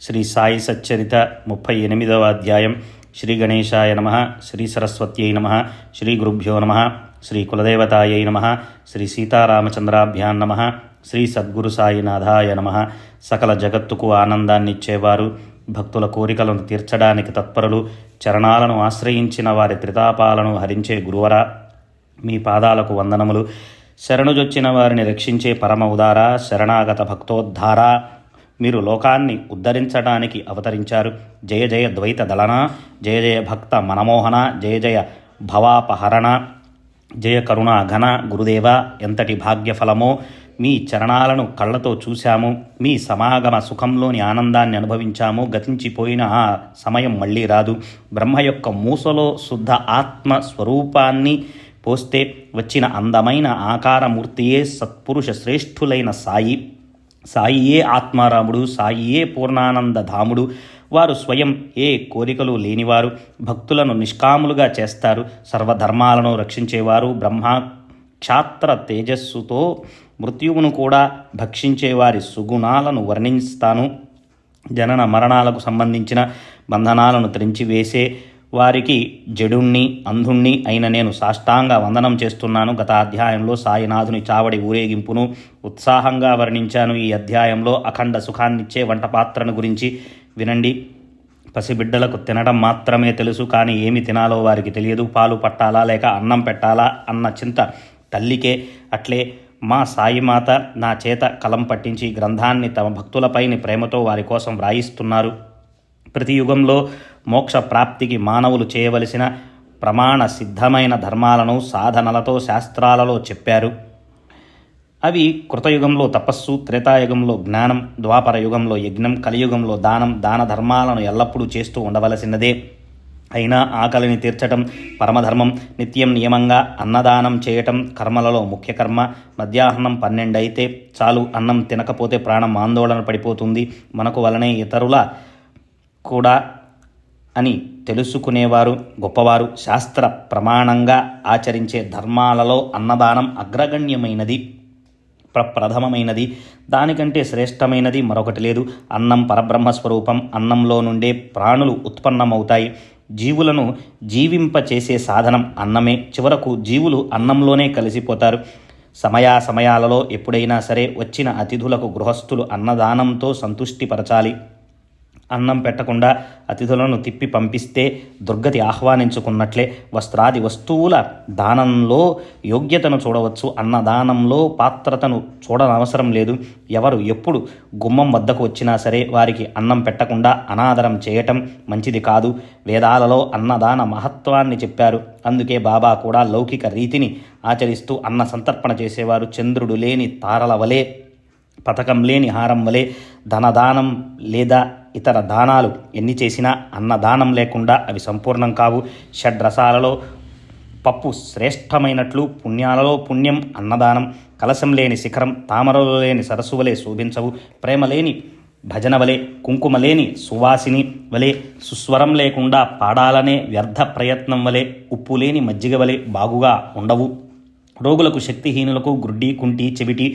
శ్రీ సాయి సచ్చరిత 38వ అధ్యాయం. శ్రీ గణేశాయ నమ, శ్రీ సరస్వత్యై నమ, శ్రీ గురుభ్యో నమ, శ్రీ కులదేవతాయై నమ, శ్రీ సీతారామచంద్రాభ్యాం నమ, శ్రీ సద్గురు సాయినాథాయ నమ. సకల జగత్తుకు ఆనందాన్నిచ్చేవారు, భక్తుల కోరికలను తీర్చడానికి తత్పరులు, చరణాలను ఆశ్రయించిన వారి త్రితాపాలను హరించే గురువరా, మీ పాదాలకు వందనములు. శరణుజొచ్చిన వారిని రక్షించే పరమ ఉదార శరణాగత భక్తోద్ధార, మీరు లోకాన్ని ఉద్ధరించడానికి అవతరించారు. జయ జయ ద్వైత దళన, జయ జయ భక్త మనమోహన, జయ జయ భవాపహరణ, జయ కరుణా ఘన గురుదేవ. ఎంతటి భాగ్యఫలమో, మీ చరణాలను కళ్ళతో చూశాము, మీ సమాగమ సుఖంలోని ఆనందాన్ని అనుభవించాము. గతించిపోయిన ఆ సమయం మళ్ళీ రాదు. బ్రహ్మ యొక్క మూసలో శుద్ధ ఆత్మ స్వరూపాన్ని పోస్తే వచ్చిన అందమైన ఆకారమూర్తియే సత్పురుష శ్రేష్ఠులైన సాయి. సాయియే ఆత్మారాముడు, సాయియే పూర్ణానంద ధాముడు. వారు స్వయం ఏ కోరికలు లేనివారు, భక్తులను నిష్కాములుగా చేస్తారు. సర్వధర్మాలను రక్షించేవారు. బ్రహ్మ క్షాత్ర తేజస్సుతో మృత్యువును కూడా భక్షించేవారి సుగుణాలను వర్ణిస్తాను. జనన మరణాలకు సంబంధించిన బంధనాలను త్రెంచివేసే వారికి జడుణ్ణి అంధుణ్ణి అయిన నేను సాష్టాంగ వందనం చేస్తున్నాను. గత అధ్యాయంలో సాయినాథుని చావడి ఊరేగింపును ఉత్సాహంగా వర్ణించాను. ఈ అధ్యాయంలో అఖండ సుఖాన్నిచ్చే వంట పాత్రను గురించి వినండి. పసిబిడ్డలకు తినడం మాత్రమే తెలుసు, కానీ ఏమి తినాలో వారికి తెలియదు. పాలు పట్టాలా లేక అన్నం పెట్టాలా అన్న చింత తల్లికే. అట్లే మా సాయిమాత నా చేత కలం పట్టించి గ్రంథాన్ని తమ భక్తులపైని ప్రేమతో వారి కోసం వ్రాయిస్తున్నారు. ప్రతి యుగంలో మోక్ష ప్రాప్తికి మానవులు చేయవలసిన ప్రమాణ సిద్ధమైన ధర్మాలను సాధనలతో శాస్త్రాలలో చెప్పారు. అవి కృతయుగంలో తపస్సు, త్రేతాయుగంలో జ్ఞానం, ద్వాపర యుగంలో యజ్ఞం, కలియుగంలో దానం. దాన ధర్మాలను ఎల్లప్పుడూ చేస్తూ ఉండవలసినదే. అయినా ఆకలిని తీర్చటం పరమధర్మం. నిత్యం నియమంగా అన్నదానం చేయటం కర్మలలో ముఖ్య కర్మ. మధ్యాహ్నం 12 అయితే చాలు. అన్నం తినకపోతే ప్రాణం ఆందోళన పడిపోతుంది. మనకు వలనే ఇతరుల కూడా అని తెలుసుకునేవారు గొప్పవారు. శాస్త్ర ప్రమాణంగా ఆచరించే ధర్మాలలో అన్నదానం అగ్రగణ్యమైనది, ప్రప్రథమమైనది. దానికంటే శ్రేష్టమైనది మరొకటి లేదు. అన్నం పరబ్రహ్మస్వరూపం. అన్నంలో నుండే ప్రాణులు ఉత్పన్నమవుతాయి. జీవులను జీవింపచేసే సాధనం అన్నమే. చివరకు జీవులు అన్నంలోనే కలిసిపోతారు. సమయాలలో ఎప్పుడైనా సరే వచ్చిన అతిథులకు గృహస్థులు అన్నదానంతో సంతుష్టిపరచాలి. అన్నం పెట్టకుండా అతిథులను తిప్పి పంపిస్తే దుర్గతి ఆహ్వానించుకున్నట్లే. వస్త్రాది వస్తువుల దానంలో యోగ్యతను చూడవచ్చు, అన్నదానంలో పాత్రతను చూడనవసరం లేదు. ఎవరు ఎప్పుడు గుమ్మం వద్దకు వచ్చినా సరే వారికి అన్నం పెట్టకుండా అనాదరం చేయటం మంచిది కాదు. వేదాలలో అన్నదాన మహత్వాన్ని చెప్పారు. అందుకే బాబా కూడా లౌకిక రీతిని ఆచరిస్తూ అన్న సంతర్పణ చేసేవారు. చంద్రుడు లేని తారల వలె, పథకం లేని హారం వలె ధనదానం లేదా ఇతర దానాలు ఎన్ని చేసినా అన్నదానం లేకుండా అవి సంపూర్ణం కావు. షడ్రసాలలో పప్పు శ్రేష్టమైనట్లు పుణ్యాలలో పుణ్యం అన్నదానం. కలశం లేని శిఖరం తామరలో లేని సరస్సు వలె శోభించవు. ప్రేమ లేని భజన వలె, కుంకుమ లేని సువాసిని వలె, సుస్వరం లేకుండా పాడాలనే వ్యర్థ ప్రయత్నం వలె, ఉప్పు లేని మజ్జిగ వలె బాగుగా ఉండవు. రోగులకు, శక్తిహీనులకు, గుడ్డి, కుంటి, చెవిటి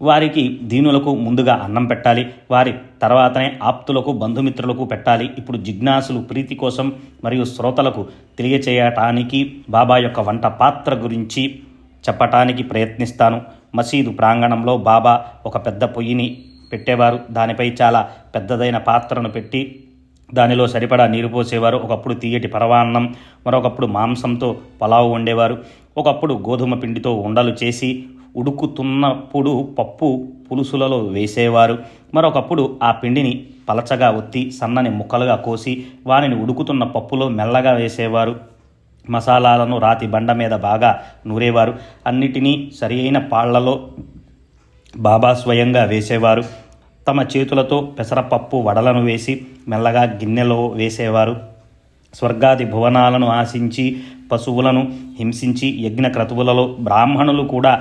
వారికి, దీనులకు ముందుగా అన్నం పెట్టాలి. వారి తర్వాతనే ఆప్తులకు, బంధుమిత్రులకు పెట్టాలి. ఇప్పుడు జిజ్ఞాసులు ప్రీతి కోసం మరియు శ్రోతలకు తెలియచేయటానికి బాబా యొక్క వంట పాత్ర గురించి చెప్పటానికి ప్రయత్నిస్తాను. మసీదు ప్రాంగణంలో బాబా ఒక పెద్ద పొయ్యిని పెట్టేవారు. దానిపై చాలా పెద్దదైన పాత్రను పెట్టి దానిలో సరిపడా నీరు పోసేవారు. ఒకప్పుడు తీయటి పరవాన్నం, మరొకప్పుడు మాంసంతో పలావు వండేవారు. ఒకప్పుడు గోధుమ పిండితో ఉండలు చేసి ఉడుకుతున్నప్పుడు పప్పు పులుసులలో వేసేవారు. మరొకప్పుడు ఆ పిండిని పలచగా ఒత్తి సన్నని ముక్కలుగా కోసి వానిని ఉడుకుతున్న పప్పులో మెల్లగా వేసేవారు. మసాలాలను రాతి బండ మీద బాగా నూరేవారు. అన్నిటినీ సరి అయిన పాళ్లలో బాబా స్వయంగా వేసేవారు. తమ చేతులతో పెసరపప్పు వడలను వేసి మెల్లగా గిన్నెలో వేసేవారు. స్వర్గాది భువనాలను ఆశించి పశువులను హింసించి యజ్ఞ క్రతువులలో బ్రాహ్మణులు కూడా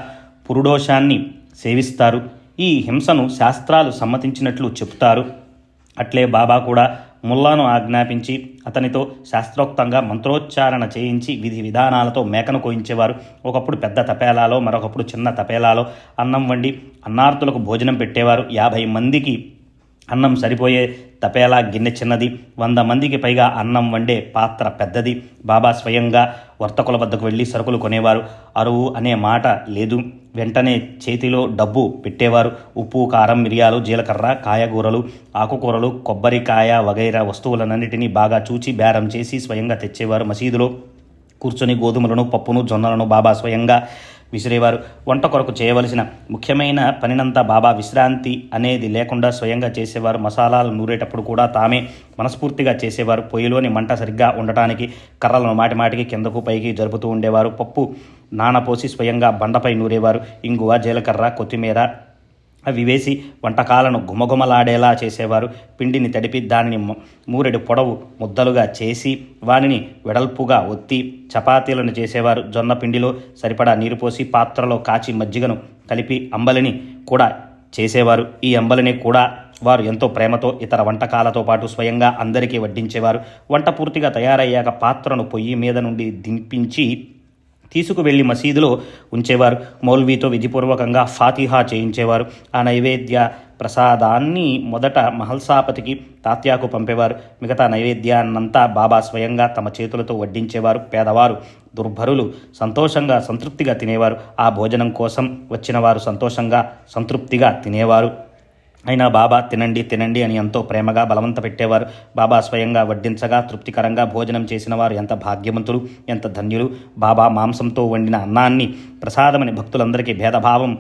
పురుడోషాన్ని సేవిస్తారు. ఈ హింసను శాస్త్రాలు సమ్మతించినట్లు చెబుతారు. అట్లే బాబా కూడా ముల్లాను ఆజ్ఞాపించి అతనితో శాస్త్రోక్తంగా మంత్రోచ్చారణ చేయించి విధి విధానాలతో మేకను కోయించేవారు. ఒకప్పుడు పెద్ద తపేలాలో, మరొకప్పుడు చిన్న తపేలాలో అన్నం వండి అన్నార్తులకు భోజనం పెట్టేవారు. 50 మందికి అన్నం సరిపోయే తపేలా గిన్నె చిన్నది, 100 మందికి పైగా అన్నం వండే పాత్ర పెద్దది. బాబా స్వయంగా వర్తకుల వద్దకు వెళ్ళి సరుకులు కొనేవారు. అరువు అనే మాట లేదు. వెంటనే చేతిలో డబ్బు పెట్టేవారు. ఉప్పు, కారం, మిరియాలు, జీలకర్ర, కాయగూరలు, ఆకుకూరలు, కొబ్బరికాయ వగైరా వస్తువులన్నింటినీ బాగా చూచి బేరం చేసి స్వయంగా తెచ్చేవారు. మసీదులో కూర్చొని గోధుమలను, పప్పును, జొన్నలను బాబా స్వయంగా విసిరేవారు. వంట కొరకు చేయవలసిన ముఖ్యమైన పనినంతా బాబా విశ్రాంతి అనేది లేకుండా స్వయంగా చేసేవారు. మసాలాలు నూరేటప్పుడు కూడా తామే మనస్ఫూర్తిగా చేసేవారు. పొయ్యిలోని మంట సరిగ్గా ఉండటానికి కర్రలను మాటిమాటికి కిందకు పైకి జరుపుతూ ఉండేవారు. పప్పు నానపోసి స్వయంగా బండపై నూరేవారు. ఇంగువ, జీలకర్ర, కొత్తిమీర అవి వేసి వంటకాలను గుమగుమలాడేలా చేసేవారు. పిండిని తడిపి దానిని మూరెడు పొడవు ముద్దలుగా చేసి వానిని వెడల్పుగా ఒత్తి చపాతీలను చేసేవారు. జొన్న పిండిలో సరిపడా నీరు పోసి పాత్రలో కాచి మజ్జిగను కలిపి అంబలిని కూడా చేసేవారు. ఈ అంబలిని కూడా వారు ఎంతో ప్రేమతో ఇతర వంటకాలతో పాటు స్వయంగా అందరికీ వడ్డించేవారు. వంట పూర్తిగా తయారయ్యాక పాత్రను పొయ్యి మీద నుండి దింపించి తీసుకువెళ్లి మసీదులో ఉంచేవారు. మౌల్వీతో విధిపూర్వకంగా ఫాతిహా చేయించేవారు. ఆ నైవేద్య ప్రసాదాన్ని మొదట మహల్సాపతికి, తాత్యాకు పంపేవారు. మిగతా నైవేద్యాన్నంతా బాబా స్వయంగా తమ చేతులతో వడ్డించేవారు. పేదవారు, దుర్భరులు సంతోషంగా సంతృప్తిగా తినేవారు. ఆ భోజనం కోసం వచ్చిన వారు సంతోషంగా సంతృప్తిగా తినేవారు. అయినా బాబా తినండి తినండి అని ఎంతో ప్రేమగా బలవంత పెట్టేవారు. బాబా స్వయంగా వడ్డించగా తృప్తికరంగా భోజనం చేసిన వారు ఎంత భాగ్యవంతులు, ఎంత ధన్యులు. బాబా మాంసంతో వండిన అన్నాన్ని ప్రసాదమని భక్తులందరికీ భేదభావం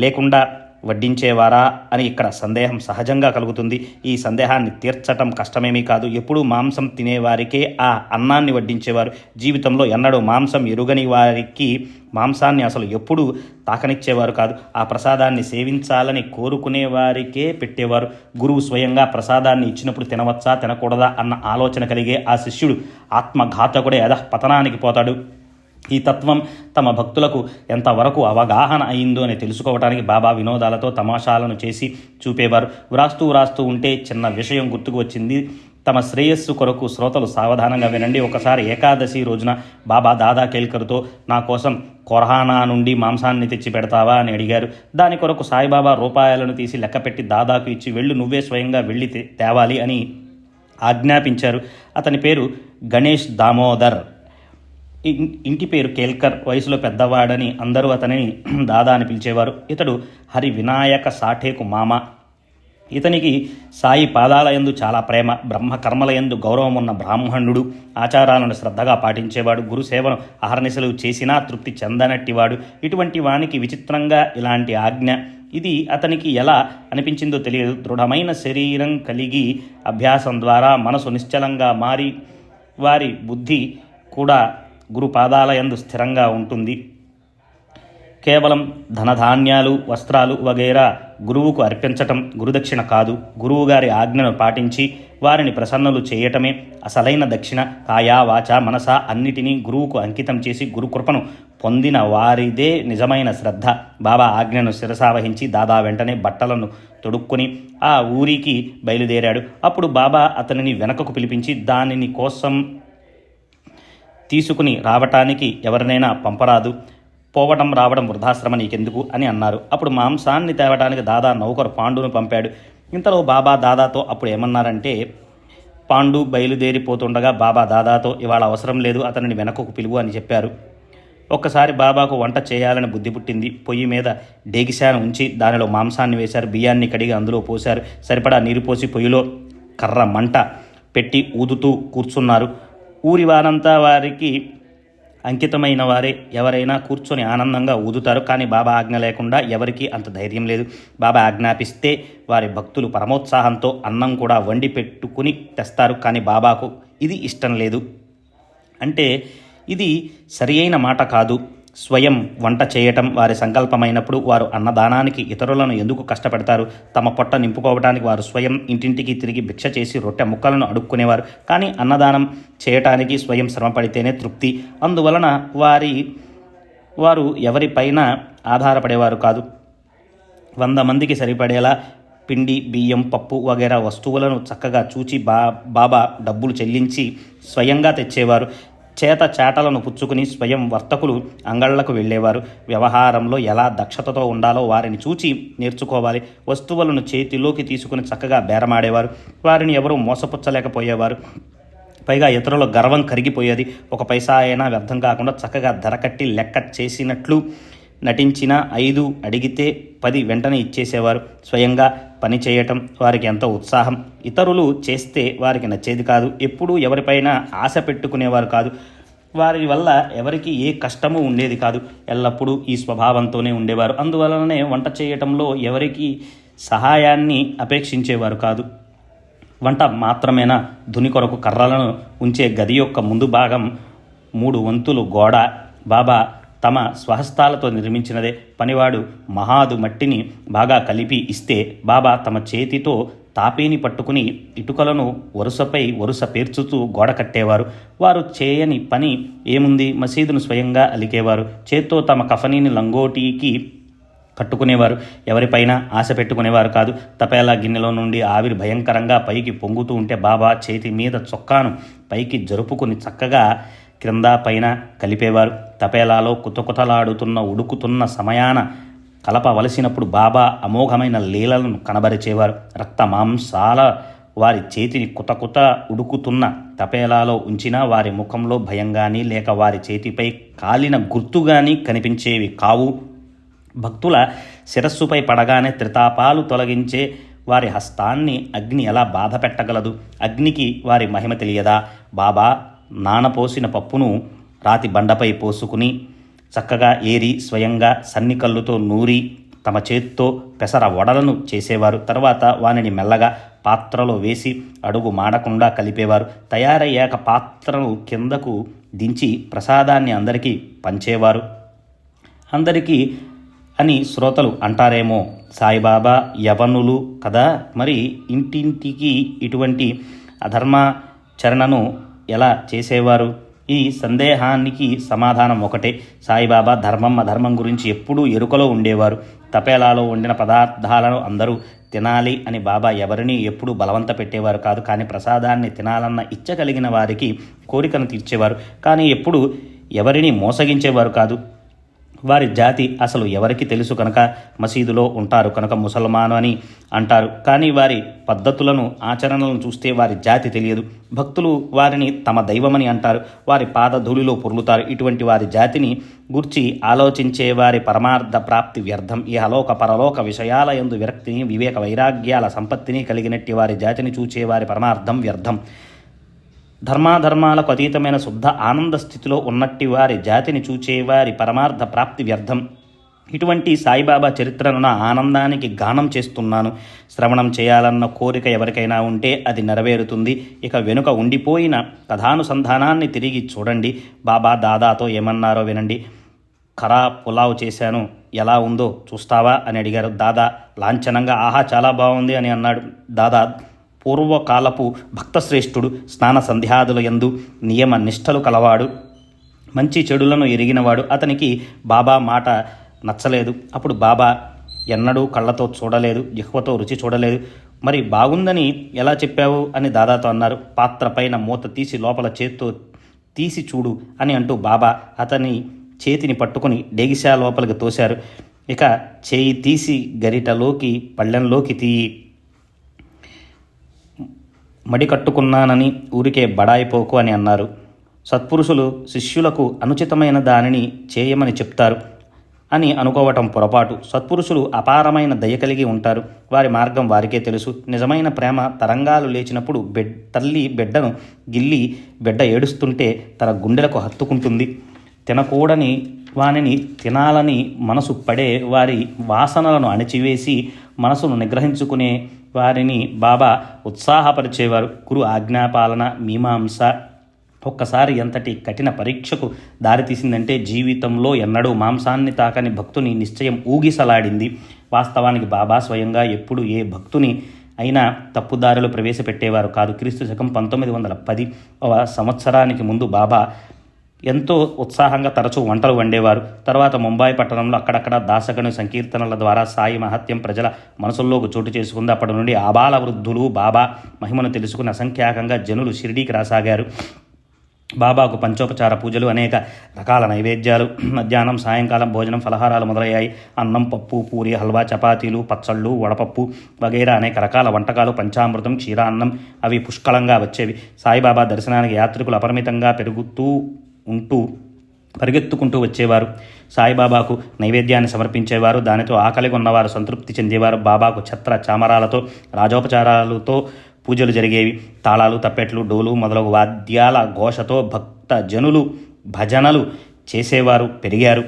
లేకుండా వడ్డించేవారా అని ఇక్కడ సందేహం సహజంగా కలుగుతుంది. ఈ సందేహాన్ని తీర్చటం కష్టమేమీ కాదు. ఎప్పుడూ మాంసం తినేవారికే ఆ అన్నాన్ని వడ్డించేవారు. జీవితంలో ఎన్నడూ మాంసం ఎరుగని వారికి మాంసాన్ని అసలు ఎప్పుడూ తాకనిచ్చేవారు కాదు. ఆ ప్రసాదాన్ని సేవించాలని కోరుకునే వారికే పెట్టేవారు. గురువు స్వయంగా ప్రసాదాన్ని ఇచ్చినప్పుడు తినవచ్చా తినకూడదా అన్న ఆలోచన కలిగే ఆ శిష్యుడు ఆత్మఘాతకుడే పతనానికి పోతాడు. ఈ తత్వం తమ భక్తులకు ఎంతవరకు అవగాహన అయిందో అని తెలుసుకోవడానికి బాబా వినోదాలతో తమాషాలను చేసి చూపేవారు. వ్రాస్తూ ఉంటే చిన్న విషయం గుర్తుకు వచ్చింది. తమ శ్రేయస్సు కొరకు శ్రోతలు సావధానంగా వినండి. ఒకసారి ఏకాదశి రోజున బాబా దాదా కేల్కర్తో నా కోసం కొర్హానా నుండి మాంసాన్ని తెచ్చి పెడతావా అని అడిగారు. దాని కొరకు సాయిబాబా రూపాయలను తీసి లెక్కపెట్టి దాదాకు ఇచ్చి వెళ్ళు, నువ్వే స్వయంగా వెళ్ళి తేవాలి అని ఆజ్ఞాపించారు. అతని పేరు గణేష్ దామోదర్. ఇంటి పేరు కేల్కర్. వయసులో పెద్దవాడని అందరూ అతనిని దాదా అని పిలిచేవారు. ఇతడు హరి వినాయక సాఠేకు మామ. ఇతనికి సాయి పాదాలయందు చాలా ప్రేమ. బ్రహ్మకర్మలయందు గౌరవం ఉన్న బ్రాహ్మణుడు. ఆచారాలను శ్రద్ధగా పాటించేవాడు. గురుసేవను అహర్నిశలు చేసినా తృప్తి చెందనట్టివాడు. ఇటువంటి వానికి విచిత్రంగా ఇలాంటి ఆజ్ఞ. ఇది అతనికి ఎలా అనిపించిందో తెలియదు. దృఢమైన శరీరం కలిగి అభ్యాసం ద్వారా మనసు నిశ్చలంగా మారి వారి బుద్ధి కూడా గురు పాదాలయందు స్థిరంగా ఉంటుంది. కేవలం ధనధాన్యాలు, వస్త్రాలు వగైరా గురువుకు అర్పించటం గురుదక్షిణ కాదు. గురువుగారి ఆజ్ఞను పాటించి వారిని ప్రసన్నులు చేయటమే అసలైన దక్షిణ. కాయా, వాచ, మనస అన్నిటినీ గురువుకు అంకితం చేసి గురుకృపను పొందిన వారిదే నిజమైన శ్రద్ధ. బాబా ఆజ్ఞను శిరసావహించి దాదా వెంటనే బట్టలను తొడుక్కుని ఆ ఊరికి బయలుదేరాడు. అప్పుడు బాబా అతనిని వెనకకు పిలిపించి దానిని కోసం తీసుకుని రావటానికి ఎవరినైనా పంపరాదు. పోవడం రావడం వృద్ధాశ్రమ నీకెందుకు అని అన్నారు. అప్పుడు మాంసాన్ని తేవటానికి దాదా నౌకరు పాండును పంపాడు. ఇంతలో బాబా దాదాతో అప్పుడు ఏమన్నారంటే, పాండు బయలుదేరిపోతుండగా బాబా దాదాతో ఇవాళ అవసరం లేదు, అతనిని వెనకకు పిలువు అని చెప్పారు. ఒక్కసారి బాబాకు వంట చేయాలని బుద్ధి పుట్టింది. పొయ్యి మీద డేగిశాను ఉంచి దానిలో మాంసాన్ని వేశారు. బియ్యాన్ని కడిగి అందులో పోశారు. సరిపడా నీరు పోసి పొయ్యిలో కర్ర మంట పెట్టి ఊదుతూ కూర్చున్నారు. ఊరి వారంతా వారికి అంకితమైన వారే. ఎవరైనా కూర్చొని ఆనందంగా ఊదుతారు. కానీ బాబా ఆజ్ఞ లేకుండా ఎవరికీ అంత ధైర్యం లేదు. బాబా ఆజ్ఞాపిస్తే వారి భక్తులు పరమోత్సాహంతో అన్నం కూడా వండి పెట్టుకుని తెస్తారు. కానీ బాబాకు ఇది ఇష్టం లేదు. అంటే ఇది సరి అయిన మాట కాదు. స్వయం వంట చేయటం వారి సంకల్పమైనప్పుడు వారు అన్నదానానికి ఇతరులను ఎందుకు కష్టపెడతారు? తమ పొట్ట నింపుకోవడానికి వారు స్వయం ఇంటింటికి తిరిగి భిక్ష చేసి రొట్టె ముక్కలను అడుక్కునేవారు. కానీ అన్నదానం చేయటానికి స్వయం శ్రమపడితేనే తృప్తి. అందువలన వారు ఎవరిపైన ఆధారపడేవారు కాదు. 100 మందికి సరిపడేలా పిండి, బియ్యం, పప్పు వగైరా వస్తువులను చక్కగా చూచి బాబా డబ్బులు చెల్లించి స్వయంగా తెచ్చేవారు. చేత చేటలను పుచ్చుకుని స్వయం వర్తకులు అంగళ్లకు వెళ్ళేవారు. వ్యవహారంలో ఎలా దక్షతతో ఉండాలో వారిని చూచి నేర్చుకోవాలి. వస్తువులను చేతిలోకి తీసుకుని చక్కగా బేరమాడేవారు. వారిని ఎవరూ మోసపుచ్చలేకపోయేవారు. పైగా ఇతరుల గర్వం కరిగిపోయేది. ఒక పైసా అయినా వ్యర్థం కాకుండా చక్కగా ధర కట్టి లెక్క చేసినట్లు నటించిన 5 అడిగితే 10 వెంటనే ఇచ్చేసేవారు. స్వయంగా పని చేయటం వారికి ఎంతో ఉత్సాహం. ఇతరులు చేస్తే వారికి నచ్చేది కాదు. ఎప్పుడూ ఎవరిపైన ఆశ పెట్టుకునేవారు కాదు. వారి వల్ల ఎవరికి ఏ కష్టము ఉండేది కాదు. ఎల్లప్పుడూ ఈ స్వభావంతోనే ఉండేవారు. అందువలననే వంట చేయటంలో ఎవరికి సహాయాన్ని అపేక్షించేవారు కాదు. వంట మాత్రమేనా, ధుని కొరకు కర్రలను ఉంచే గది యొక్క ముందు భాగం 3 వంతులు గోడ బాబా తమ స్వహస్తాలతో నిర్మించినదే. పనివాడు మహాదు మట్టిని బాగా కలిపి ఇస్తే బాబా తమ చేతితో తాపీని పట్టుకుని ఇటుకలను వరుసపై వరుస పేర్చుతూ గోడ కట్టేవారు. వారు చేయని పని ఏముంది, మసీదును స్వయంగా అలికేవారు. చేత్తో తమ కఫనీని లంగోటీకి కట్టుకునేవారు. ఎవరిపైన ఆశ పెట్టుకునేవారు కాదు. తపేలా గిన్నెలో నుండి ఆవిరి భయంకరంగా పైకి పొంగుతూ ఉంటే బాబా చేతి మీద చొక్కాను పైకి జరుపుకుని చక్కగా క్రింద పైన కలిపేవారు. తపేలాలో కుతకుతలాడుతున్న ఉడుకుతున్న సమయాన కలపవలసినప్పుడు బాబా అమోఘమైన లీలలను కనబరిచేవారు. రక్త మాంసాల వారి చేతిని కుతకుత ఉడుకుతున్న తపేలాలో ఉంచినా వారి ముఖంలో భయం కానీ లేక వారి చేతిపై కాలిన గుర్తు కానీ కనిపించేవి కావు. భక్తుల శిరస్సుపై పడగానే త్రితాపాలు తొలగించే వారి హస్తాన్ని అగ్ని ఎలా బాధ పెట్టగలదు? అగ్నికి వారి మహిమ తెలియదా? బాబా నానపోసిన పప్పును రాతి బండపై పోసుకుని చక్కగా ఏరి స్వయంగా సన్నికల్లుతో నూరి తమ చేత్తో పెసర వడలను చేసేవారు. తర్వాత వానిని మెల్లగా పాత్రలో వేసి అడుగు మాడకుండా కలిపేవారు. తయారయ్యాక పాత్రను కిందకు దించి ప్రసాదాన్ని అందరికీ పంచేవారు. అందరికీ అని శ్రోతలు అంటారేమో, సాయిబాబా యవనులు కదా, మరి ఇంటింటికి ఇటువంటి అధర్మాచరణను ఎలా చేసేవారు? ఈ సందేహానికి సమాధానం ఒకటే. సాయిబాబా ధర్మం అధర్మం గురించి ఎప్పుడూ ఎరుకలో ఉండేవారు. తపేలాలో వండిన పదార్థాలను అందరూ తినాలి అని బాబా ఎవరిని ఎప్పుడూ బలవంత పెట్టేవారు కాదు. కానీ ప్రసాదాన్ని తినాలన్న ఇచ్చ కలిగిన వారికి కోరికను తీర్చేవారు. కానీ ఎప్పుడు ఎవరిని మోసగించేవారు కాదు. వారి జాతి అసలు ఎవరికి తెలుసు కనుక మసీదులో ఉంటారు కనుక ముసల్మాను అని అంటారు. కానీ వారి పద్ధతులను ఆచరణలను చూస్తే వారి జాతి తెలియదు. భక్తులు వారిని తమ దైవమని అంటారు. వారి పాదధూళిలో పొర్లుతారు. ఇటువంటి వారి జాతిని గూర్చి ఆలోచించే వారి పరమార్థ ప్రాప్తి వ్యర్థం. ఇహలోక పరలోక విషయాల యందు విరక్తిని వివేక వైరాగ్యాల సంపత్తిని కలిగినట్టి వారి జాతిని చూచే వారి పరమార్థం వ్యర్థం. ధర్మాధర్మాలకు అతీతమైన శుద్ధ ఆనంద స్థితిలో ఉన్నట్టి వారి జాతిని చూచేవారి పరమార్థ ప్రాప్తి వ్యర్థం. ఇటువంటి సాయిబాబా చరిత్రను నా ఆనందానికి గానం చేస్తున్నాను. శ్రవణం చేయాలన్న కోరిక ఎవరికైనా ఉంటే అది నెరవేరుతుంది. ఇక వెనుక ఉండిపోయిన కథానుసంధానాన్ని తిరిగి చూడండి. బాబా దాదాతో ఏమన్నారో వినండి. ఖరా పులావ్ చేశాను, ఎలా ఉందో చూస్తావా అని అడిగారు. దాదా లాంఛనంగా ఆహా చాలా బాగుంది అని అన్నాడు. దాదా పూర్వకాలపు భక్తశ్రేష్ఠుడు, స్నాన సంధ్యాదుల యందు నియమ నిష్టలు కలవాడు, మంచి చెడులను ఎరిగినవాడు. అతనికి బాబా మాట నచ్చలేదు. అప్పుడు బాబా ఎన్నడూ కళ్ళతో చూడలేదు, జిహ్వతో రుచి చూడలేదు. మరి బాగుందని ఎలా చెప్పావు అని దాదాతో అన్నారు. పాత్ర పైన మూత తీసి లోపల చేత్తో తీసి చూడు అని అంటూ బాబా అతని చేతిని పట్టుకుని డేగిశా లోపలికి తోశారు. ఇక చేయి తీసి గరిటలోకి పళ్ళెంలోకి తీయి, మడి కట్టుకున్నానని ఊరికే బడాయిపోకు అని అన్నారు. సత్పురుషులు శిష్యులకు అనుచితమైన దానిని చేయమని చెప్తారు అని అనుకోవటం పొరపాటు. సత్పురుషులు అపారమైన దయ కలిగి ఉంటారు. వారి మార్గం వారికే తెలుసు. నిజమైన ప్రేమ తరంగాలు లేచినప్పుడు తల్లి బిడ్డను గిల్లి బిడ్డ ఏడుస్తుంటే తన గుండెలకు హత్తుకుంటుంది. తినకూడని వానిని తినాలని మనసు పడే వారి వాసనలను అణిచివేసి మనసును నిగ్రహించుకునే వారిని బాబా ఉత్సాహపరిచేవారు. గురు ఆజ్ఞాపాలన మీమాంస ఒక్కసారి ఎంతటి కఠిన పరీక్షకు దారితీసిందంటే జీవితంలో ఎన్నడూ మాంసాన్ని తాకని భక్తుని నిశ్చయం ఊగిసలాడింది. వాస్తవానికి బాబా స్వయంగా ఎప్పుడు ఏ భక్తుని అయినా తప్పుదారిలో ప్రవేశపెట్టేవారు కాదు. క్రీస్తు శకం 1910వ సంవత్సరానికి ముందు బాబా ఎంతో ఉత్సాహంగా తరచూ వంటలు వండేవారు. తర్వాత ముంబాయి పట్టణంలో అక్కడక్కడ దాసగను సంకీర్తనల ద్వారా సాయి మహత్యం ప్రజల మనసుల్లోకి చోటు చేసుకుంది. అప్పటి నుండి ఆబాల వృద్ధులు బాబా మహిమను తెలుసుకుని అసంఖ్యాకంగా జనులు షిరిడీకి రాసాగారు. బాబాకు పంచోపచార పూజలు, అనేక రకాల నైవేద్యాలు, మధ్యాహ్నం సాయంకాలం భోజనం, ఫలహారాలు మొదలయ్యాయి. అన్నం, పప్పు, పూరి, హల్వా, చపాతీలు, పచ్చళ్ళు, వడపప్పు వగైరా అనేక రకాల వంటకాలు, పంచామృతం, క్షీరాన్నం అవి పుష్కలంగా వచ్చేవి. సాయిబాబా దర్శనానికి యాత్రికులు అపరిమితంగా పరిగెత్తుకుంటూ వచ్చేవారు. సాయిబాబాకు నైవేద్యాన్ని సమర్పించేవారు. దానితో ఆకలిగా ఉన్నవారు సంతృప్తి చెందేవారు. బాబాకు ఛత్ర చామరాలతో, రాజోపచారాలతో పూజలు జరిగేవి. తాళాలు, తప్పెట్లు, డోలు మొదలగు వాద్యాల ఘోషతో భక్త జనులు భజనలు చేసేవారు, పెరిగారు.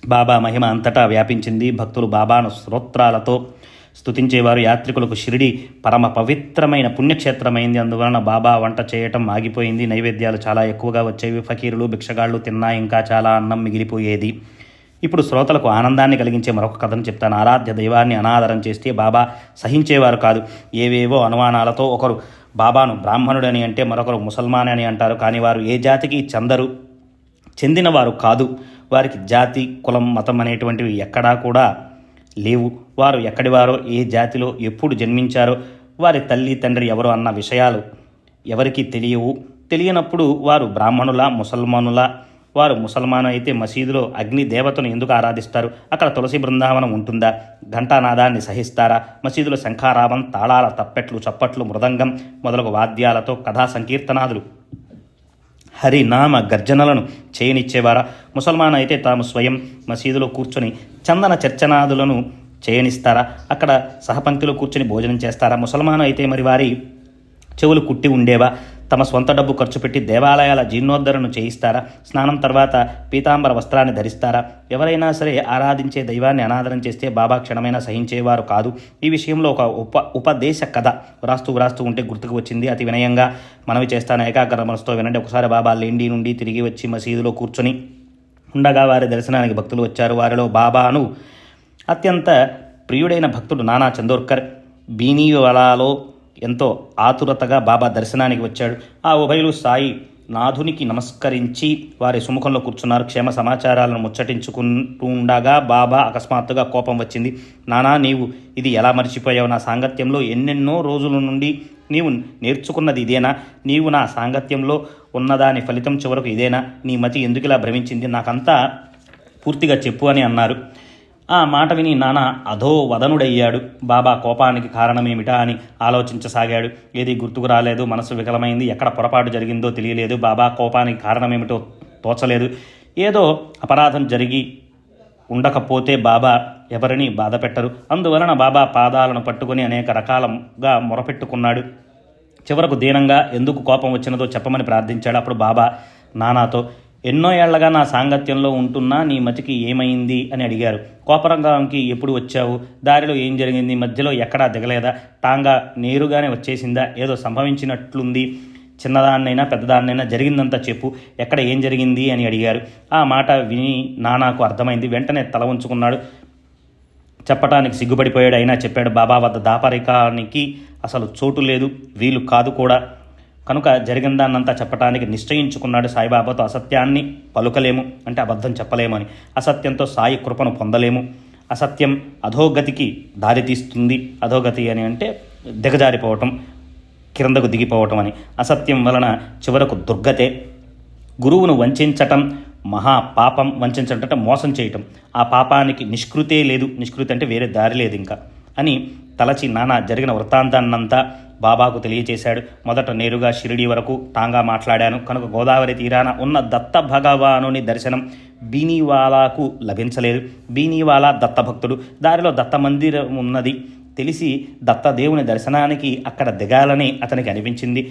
బాబా మహిమ అంతటా వ్యాపించింది. భక్తులు బాబాను స్తోత్రాలతో స్తుతించేవారు. యాత్రికులకు షిరిడి పరమ పవిత్రమైన పుణ్యక్షేత్రమైంది. అందువలన బాబా వంట చేయటం ఆగిపోయింది. నైవేద్యాలు చాలా ఎక్కువగా వచ్చేవి. ఫకీరులు, భిక్షగాళ్ళు తిన్నా ఇంకా చాలా అన్నం మిగిలిపోయేది. ఇప్పుడు శ్రోతలకు ఆనందాన్ని కలిగించే మరొక కథను చెప్తాను. ఆరాధ్య దైవాన్ని అనాదరం చేస్తే బాబా సహించేవారు కాదు. ఏవేవో అనుమానాలతో ఒకరు బాబాను బ్రాహ్మణుడని అంటే మరొకరు ముసల్మాన్ అని అంటారు. కానీ వారు ఏ జాతికి చెందినవారు కాదు. వారికి జాతి, కులం, మతం అనేటువంటివి ఎక్కడా కూడా లేవు. వారు ఎక్కడివారో, ఏ జాతిలో ఎప్పుడు జన్మించారో, వారి తల్లి తండ్రి ఎవరో అన్న విషయాలు ఎవరికి తెలియనప్పుడు వారు బ్రాహ్మణులా, ముసల్మానులా? వారు ముసల్మాను అయితే మసీదులో అగ్ని దేవతను ఎందుకు ఆరాధిస్తారు? అక్కడ తులసి బృందావనం ఉంటుందా? ఘంటానాదాన్ని సహిస్తారా? మసీదులో శంఖారావం, తాళాల, తప్పెట్లు, చప్పట్లు, మృదంగం మొదలగు వాద్యాలతో కథా సంకీర్తనాదులు, హరినామ గర్జనలను చేయనిచ్చేవారా? ముసల్మాన్ అయితే తాము స్వయం మసీదులో కూర్చొని చందన చర్చనాదులను చేయనిస్తారా? అక్కడ సహపంక్తిలో కూర్చొని భోజనం చేస్తారా? ముసల్మాను అయితే మరి వారి చెవులు కుట్టి ఉండేవా? తమ సొంత డబ్బు ఖర్చు పెట్టి దేవాలయాల జీర్ణోద్ధరణను చేయిస్తారా? స్నానం తర్వాత పీతాంబర వస్త్రాన్ని ధరిస్తారా? ఎవరైనా సరే ఆరాధించే దైవాన్ని అనాదరం చేస్తే బాబా క్షణమైనా సహించేవారు కాదు. ఈ విషయంలో ఒక ఉపదేశ కథ వ్రాస్తూ ఉంటే గుర్తుకు వచ్చింది. అతి వినయంగా మనవి చేస్తాను. ఏకాగ్ర మనసుతో వినండి. ఒకసారి బాబా లేండి నుండి తిరిగి వచ్చి మసీదులో కూర్చొని ఉండగా వారి దర్శనానికి భక్తులు వచ్చారు. వారిలో బాబాను అత్యంత ప్రియుడైన భక్తుడు నానా చందోర్కర్ బీనీవాలాలో ఎంతో ఆతురతగా బాబా దర్శనానికి వచ్చాడు. ఆ ఉభయులు సాయి నాథునికి నమస్కరించి వారి సుముఖంలో కూర్చున్నారు. క్షేమ సమాచారాలను ముచ్చటించుకుంటూ ఉండగా బాబా అకస్మాత్తుగా కోపం వచ్చింది. నానా, నీవు ఇది ఎలా మర్చిపోయావు? నా సాంగత్యంలో ఎన్నెన్నో రోజుల నుండి నీవు నేర్చుకున్నది ఇదేనా? నీవు నా సాంగత్యంలో ఉన్నదాని ఫలితం చివరకు ఇదేనా? నీ మతి ఎందుకు ఇలా భ్రమించింది? నాకంతా పూర్తిగా చెప్పు అని అన్నారు. ఆ మాట విని నానా అధోవదనుడయ్యాడు. బాబా కోపానికి కారణమేమిటా అని ఆలోచించసాగాడు. ఏది గుర్తుకు రాలేదు. మనసు వికలమైంది. ఎక్కడ పొరపాటు జరిగిందో తెలియలేదు. బాబా కోపానికి కారణమేమిటో తోచలేదు. ఏదో అపరాధం జరిగి ఉండకపోతే బాబా ఎవరిని బాధ పెట్టరు. అందువలన బాబా పాదాలను పట్టుకుని అనేక రకాలుగా మొరపెట్టుకున్నాడు. చివరకు దీనంగా ఎందుకు కోపం వచ్చినదో చెప్పమని ప్రార్థించాడు. అప్పుడు బాబా నానాతో, ఎన్నో ఏళ్లగా నా సాంగత్యంలో ఉంటున్నా నీ మతికి ఏమైంది అని అడిగారు. కోపరంగానికి ఎప్పుడు వచ్చావు? దారిలో ఏం జరిగింది? మధ్యలో ఎక్కడా దిగలేదా? టాంగా నేరుగానే వచ్చేసిందా? ఏదో సంభవించినట్లుంది. చిన్నదాన్నైనా పెద్దదాన్నైనా జరిగిందంతా చెప్పు. ఎక్కడ ఏం జరిగింది అని అడిగారు. ఆ మాట విని నానాకు అర్థమైంది. వెంటనే తల ఉంచుకున్నాడు. చెప్పటానికి సిగ్గుపడిపోయాడు. అయినా చెప్పాడు. బాబా వద్ద దాపరికానికి అసలు చోటు లేదు, వీలు కాదు కూడా. కనుక జరిగిందాన్నంతా చెప్పటానికి నిశ్చయించుకున్నాడు. సాయిబాబాతో అసత్యాన్ని పలుకలేము, అంటే అబద్ధం చెప్పలేమని. అసత్యంతో సాయి కృపను పొందలేము. అసత్యం అధోగతికి దారితీస్తుంది. అధోగతి అని అంటే దిగజారిపోవటం, కిందకు దిగిపోవటం అని. అసత్యం వలన చివరకు దుర్గతే. గురువును వంచటం మహాపాపం. వంచటం అంటే మోసం చేయటం. ఆ పాపానికి నిష్కృతే లేదు. నిష్కృతి అంటే వేరే దారి లేదు ఇంకా అని తలచి నానా జరిగిన వృత్తాంతాన్నంతా బాబాకు తెలియచేశాడు. మొదట నేరుగా షిరిడి వరకు టాంగా మాట్లాడాను కనుక గోదావరి తీరాన ఉన్న దత్త భగవానుని దర్శనం బీనీవాలాకు లభించలేదు. బీనీవాలా దత్తభక్తుడు. దారిలో దత్త మందిరం ఉన్నది తెలిసి దత్తదేవుని దర్శనానికి అక్కడ దిగాలని అతనికి అనిపించింది.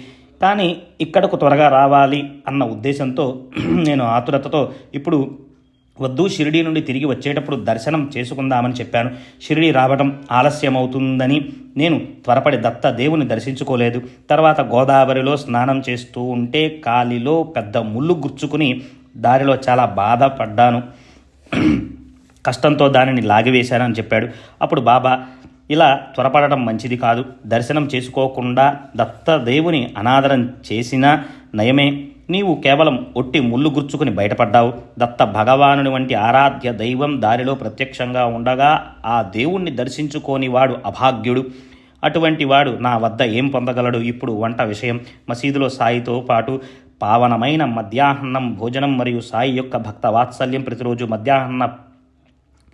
కానీ ఇక్కడకు త్వరగా రావాలి అన్న ఉద్దేశంతో నేను ఆతురతతో ఇప్పుడు వద్దు, షిరిడి నుండి తిరిగి వచ్చేటప్పుడు దర్శనం చేసుకుందామని చెప్పాను. షిరిడి రావడం ఆలస్యమవుతుందని నేను త్వరపడి దత్త దేవుని దర్శించుకోలేదు. తర్వాత గోదావరిలో స్నానం చేస్తూ ఉంటే కాలిలో పెద్ద ముళ్ళు గుచ్చుకుని దారిలో చాలా బాధపడ్డాను. కష్టంతో దానిని లాగివేశానని చెప్పాడు. అప్పుడు బాబా, ఇలా త్వరపడటం మంచిది కాదు. దర్శనం చేసుకోకుండా దత్తదేవుని అనాదరం చేసినా నయమే. నీవు కేవలం ఒట్టి ముళ్ళు గుర్చుకుని బయటపడ్డావు. దత్త భగవానుని వంటి ఆరాధ్య దైవం దారిలో ప్రత్యక్షంగా ఉండగా ఆ దేవుణ్ణి దర్శించుకోని వాడు అభాగ్యుడు. అటువంటి వాడు నా వద్ద ఏం పొందగలడు? ఇప్పుడు వంట విషయం. మసీదులో సాయితో పాటు పావనమైన మధ్యాహ్నం భోజనం మరియు సాయి యొక్క భక్త వాత్సల్యం. ప్రతిరోజు మధ్యాహ్న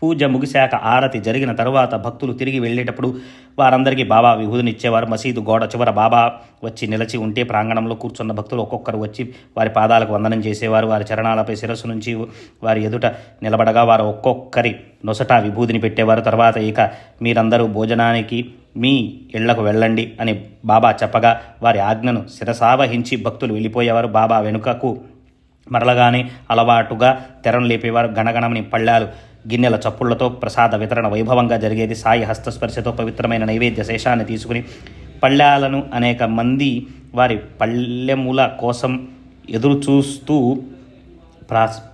పూజ ముగిశాక ఆరతి జరిగిన తరువాత భక్తులు తిరిగి వెళ్ళేటప్పుడు వారందరికీ బాబా విభూతినిచ్చేవారు. మసీదు గోడ చివర బాబా వచ్చి నిలిచి ఉంటే ప్రాంగణంలో కూర్చున్న భక్తులు ఒక్కొక్కరు వచ్చి వారి పాదాలకు వందనం చేసేవారు. వారి చరణాలపై శిరస్సు నుంచి వారి ఎదుట నిలబడగా వారు ఒక్కొక్కరి నొసట విభూతిని పెట్టేవారు. తర్వాత ఇక మీరందరూ భోజనానికి మీ ఇళ్లకు వెళ్ళండి అని బాబా చెప్పగా వారి ఆజ్ఞను శిరసావహించి భక్తులు వెళ్ళిపోయేవారు. బాబా వెనుకకు మరలగానే అలవాటుగా తెరను లేపేవారు. గణగణమని పళ్ళాలు గిన్నెల చప్పుళ్లతో ప్రసాద వితరణ వైభవంగా జరిగేది. సాయి హస్తస్పర్శతో పవిత్రమైన నైవేద్య శేషాన్ని తీసుకుని పళ్ళాలను అనేక మంది వారి పళ్ళెముల కోసం ఎదురు చూస్తూ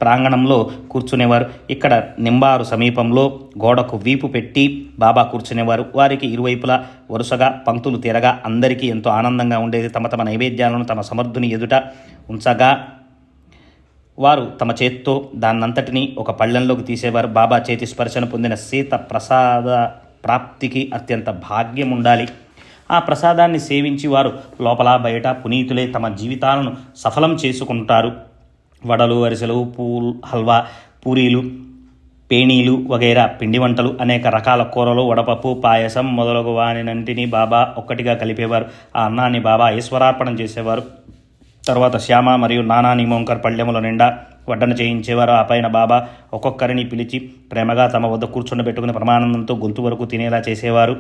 ప్రాంగణంలో కూర్చునేవారు. ఇక్కడ నింబారు సమీపంలో గోడకు వీపు పెట్టి బాబా కూర్చునేవారు. వారికి ఇరువైపులా వరుసగా పంక్తులు తీరగా అందరికీ ఎంతో ఆనందంగా ఉండేది. తమ తమ నైవేద్యాలను తమ సమర్థుని ఎదుట ఉంచగా వారు తమ చేత్తో దాన్నంతటినీ ఒక పళ్ళెంలోకి తీసేవారు. బాబా చేతి స్పర్శను పొందిన సీత ప్రసాద ప్రాప్తికి అత్యంత భాగ్యం ఉండాలి. ఆ ప్రసాదాన్ని సేవించి వారు లోపల బయట పునీతులే తమ జీవితాలను సఫలం చేసుకుంటారు. వడలు, అరిసెలు, హల్వా, పూరీలు, పేణీలు వగైరా పిండి వంటలు, అనేక రకాల కూరలు, వడపప్పు, పాయసం మొదలగు వానినంటిని బాబా ఒక్కటిగా కలిపేవారు. ఆ అన్నాన్ని బాబా ఈశ్వరార్పణం చేసేవారు. తర్వాత శ్యామ మరియు నానా నిమోంకర్ పళ్ళెముల నిండా వడ్డన చేయించేవారు. ఆ పైన బాబా ఒక్కొక్కరిని పిలిచి ప్రేమగా తమ వద్ద కూర్చుండబెట్టుకుని పరమానందంతో గొంతు వరకు తినేలా చేసేవారు.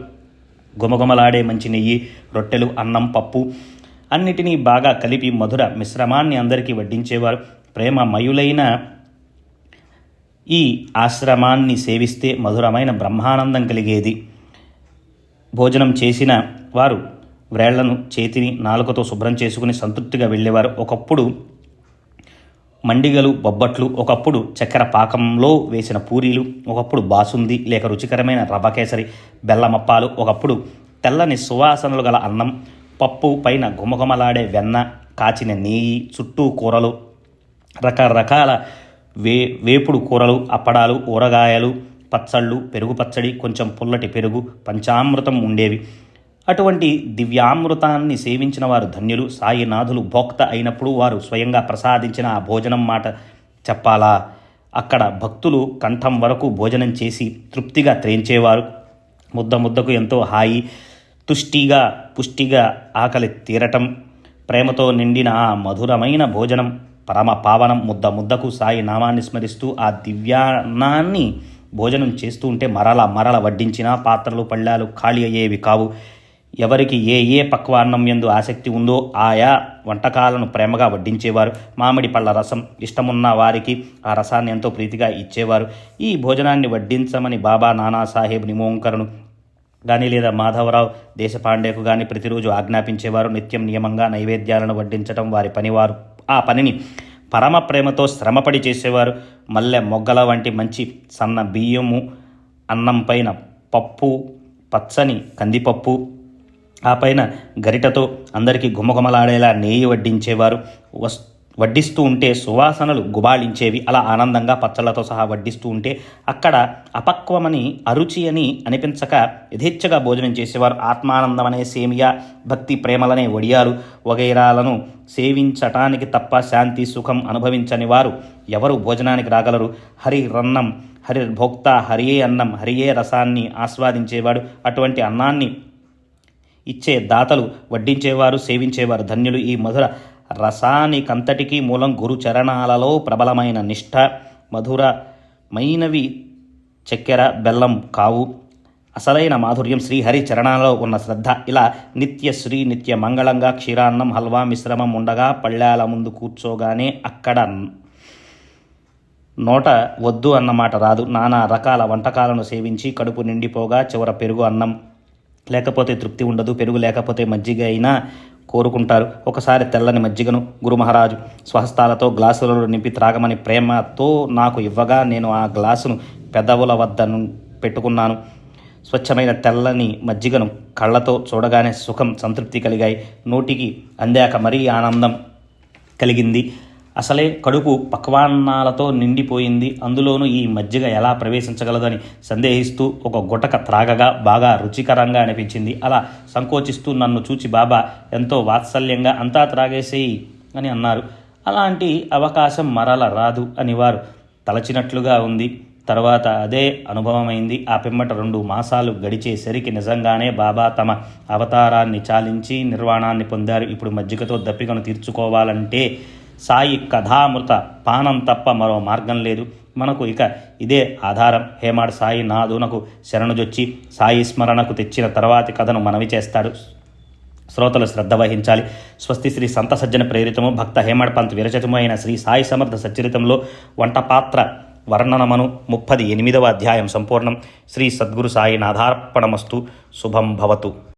గుమగుమలాడే మంచి నెయ్యి, రొట్టెలు, అన్నం, పప్పు అన్నిటినీ బాగా కలిపి మధుర మిశ్రమాన్ని అందరికీ వడ్డించేవారు. ప్రేమమయులైన ఈ ఆశ్రమాన్ని సేవిస్తే మధురమైన బ్రహ్మానందం కలిగేది. భోజనం చేసిన వారు వ్రేళ్లను, చేతిని, నాలుకతో శుభ్రం చేసుకుని సంతృప్తిగా వెళ్ళేవారు. ఒకప్పుడు మండిగలు, బొబ్బట్లు, ఒకప్పుడు చక్కెర పాకంలో వేసిన పూరీలు, ఒకప్పుడు బాసుంది లేక రుచికరమైన రవ్వ కేసరి, బెల్లమప్పాలు, ఒకప్పుడు తెల్లని సువాసనలు గల అన్నం, పప్పు పైన గుమగుమలాడే వెన్న, కాచిన నెయ్యి, చుట్టూ కూరలు, రకరకాల వేపుడు కూరలు, అప్పడాలు, ఊరగాయలు, పచ్చళ్ళు, పెరుగు పచ్చడి, కొంచెం పుల్లటి పెరుగు, పంచామృతం ఉండేవి. అటువంటి దివ్యామృతాన్ని సేవించిన వారు ధన్యులు. సాయినాథులు భోక్త అయినప్పుడు వారు స్వయంగా ప్రసాదించిన ఆ భోజనం మాట చెప్పాలా? అక్కడ భక్తులు కంఠం వరకు భోజనం చేసి తృప్తిగా త్రేంచేవారు. ముద్ద ముద్దకు ఎంతో హాయి, తుష్టిగా పుష్టిగా ఆకలి తీరటం, ప్రేమతో నిండిన ఆ మధురమైన భోజనం పరమ పావనం. ముద్ద ముద్దకు సాయి నామాన్ని స్మరిస్తూ ఆ దివ్యాన్నాన్ని భోజనం చేస్తూ ఉంటే మరల వడ్డించిన పాత్రలు, పళ్ళాలు ఖాళీ అయ్యేవి కావు. ఎవరికి ఏ పక్వాన్నం యందు ఆసక్తి ఉందో ఆయా వంటకాలను ప్రేమగా వడ్డించేవారు. మామిడి పళ్ళ రసం ఇష్టమున్న వారికి ఆ రసాన్ని ఎంతో ప్రీతిగా ఇచ్చేవారు. ఈ భోజనాన్ని వడ్డించమని బాబా నానాసాహెబ్ నిమోంకర్ను కానీ లేదా మాధవరావు దేశపాండేకు కానీ ప్రతిరోజు ఆజ్ఞాపించేవారు. నిత్యం నియమంగా నైవేద్యాలను వడ్డించడం వారి పనివారు. ఆ పనిని పరమ ప్రేమతో శ్రమపడి చేసేవారు. మల్లె మొగ్గల వంటి మంచి సన్న బియ్యము, అన్నం పైన పప్పు, పచ్చని కందిపప్పు, ఆ పైన గరిటతో అందరికీ గుమగుమలాడేలా నెయ్యి వడ్డించేవారు. వడ్డిస్తూ ఉంటే సువాసనలు గుబాళించేవి. అలా ఆనందంగా పచ్చళ్లతో సహా వడ్డిస్తూ ఉంటే అక్కడ అపక్వమని, అరుచి అని అనిపించక యథేచ్ఛగా భోజనం చేసేవారు. ఆత్మానందం అనే సేమియా, భక్తి ప్రేమలనే వడియాలు వగైరాలను సేవించటానికి తప్ప శాంతి సుఖం అనుభవించని వారు ఎవరు భోజనానికి రాగలరు? హరి రన్నం, హరి భోక్త, హరియే అన్నం, హరియే రసాన్ని ఆస్వాదించేవాడు. అటువంటి అన్నాన్ని ఇచ్చే దాతలు, వడ్డించేవారు, సేవించేవారు ధన్యులు. ఈ మధుర రసానికంతటికీ మూలం గురు చరణాలలో ప్రబలమైన నిష్ఠ. మధురమైనవి చక్కెర, బెల్లం కావు. అసలైన మాధుర్యం శ్రీహరి చరణాలలో ఉన్న శ్రద్ధ. ఇలా నిత్య మంగళంగా క్షీరాన్నం, హల్వా మిశ్రమం ఉండగా పళ్ళాల ముందు కూర్చోగానే అక్కడ నోట వద్దు అన్నమాట రాదు. నానా రకాల వంటకాలను సేవించి కడుపు నిండిపోగా చివర పెరుగు అన్నం లేకపోతే తృప్తి ఉండదు. పెరుగు లేకపోతే మజ్జిగ అయినా కోరుకుంటారు. ఒకసారి తెల్లని మజ్జిగను గురు మహారాజు స్వహస్తాలతో గ్లాసులలో నింపి త్రాగమని ప్రేమతో నాకు ఇవ్వగా నేను ఆ గ్లాసును పెదవుల వద్ద పెట్టుకున్నాను. స్వచ్ఛమైన తెల్లని మజ్జిగను కళ్ళతో చూడగానే సుఖం, సంతృప్తి కలిగాయి. నోటికి అందాక మరీ ఆనందం కలిగింది. అసలే కడుపు పక్వాన్నాలతో నిండిపోయింది. అందులోనూ ఈ మజ్జిగ ఎలా ప్రవేశించగలదని సందేహిస్తూ ఒక గుటక త్రాగగా బాగా రుచికరంగా అనిపించింది. అలా సంకోచిస్తూ నన్ను చూచి బాబా ఎంతో వాత్సల్యంగా అంతా త్రాగేసేయి అని అన్నారు. అలాంటి అవకాశం మరల రాదు అని వారు తలచినట్లుగా ఉంది. తర్వాత అదే అనుభవమైంది. ఆ పిమ్మట 2 మాసాలు గడిచేసరికి నిజంగానే బాబా తమ అవతారాన్ని చాలించి నిర్వాణాన్ని పొందారు. ఇప్పుడు మజ్జిగతో దప్పికను తీర్చుకోవాలంటే సాయి కథామృత పానం తప్ప మరో మార్గం లేదు. మనకు ఇక ఇదే ఆధారం. హేమాడ్ సాయి నాదునకు శరణుజొచ్చి సాయి స్మరణకు తెచ్చిన తర్వాతి కథను మనవి చేస్తాడు. శ్రోతలు శ్రద్ధ వహించాలి. స్వస్తి శ్రీ సంత సజ్జన ప్రేరితము భక్త హేమడ్ పంత్ విరచితము అయిన శ్రీ సాయి సమర్థ సచ్చరితంలో వంటపాత్ర వర్ణనమను 38వ అధ్యాయం సంపూర్ణం. శ్రీ సద్గురు సాయి నాథార్పణమస్తు. శుభం భవతు.